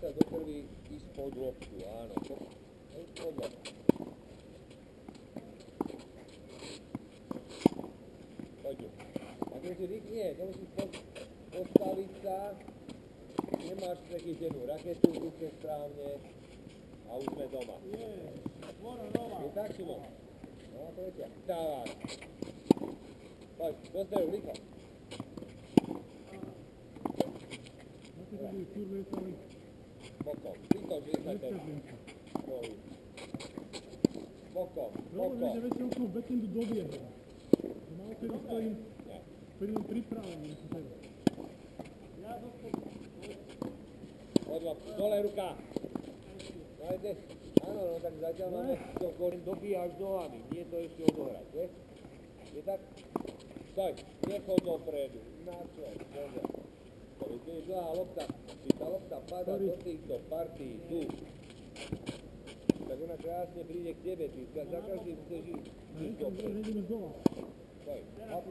sa do krvi ísť pod loptu, áno. Pod loptu. Poďme. A keď si rýchne, to musíš postaviť sa, nemáš prechytenú raketu v ruke správne a už sme doma. Je tak, Šimon? No, tretia. Dávaj. Poď, do stredu, rýchlo. Bokom, rýchlo, že sa ten. Bokom. Že väčšinou som backendu dobieha. Malo kedy stojím pripravený. Poď, dole ruka. Dajte. Áno, no tak zatiaľ máme to dobíjaš nohami, nie to ešte odohrať, vieš? Je tak? Stoj, nechod dopredu. Na čo? Pozor. To je dlhá lopta. Keď tá lopta padá do týchto partí, tu, tak ona krásne príde k tebe, ty za každým chceš ísť dopredu. Stoj, hop.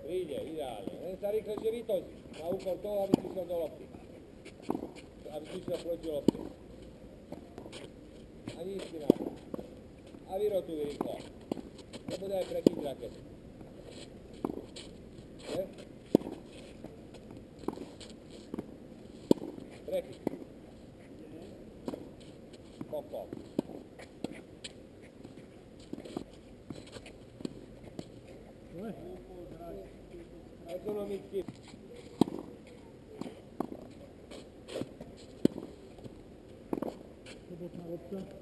Príde, ideálne. Len sa rýchlejšie vytočí. Na úkor toho, aby si šiel do lopty. Aby si šiel proti lopte. A nič si nápad. A vyrotuj rýchlo. Nebude aj prechyť raketu. Ne? Prechyť. Bokom. Ekonomicky. Sobotná lopta.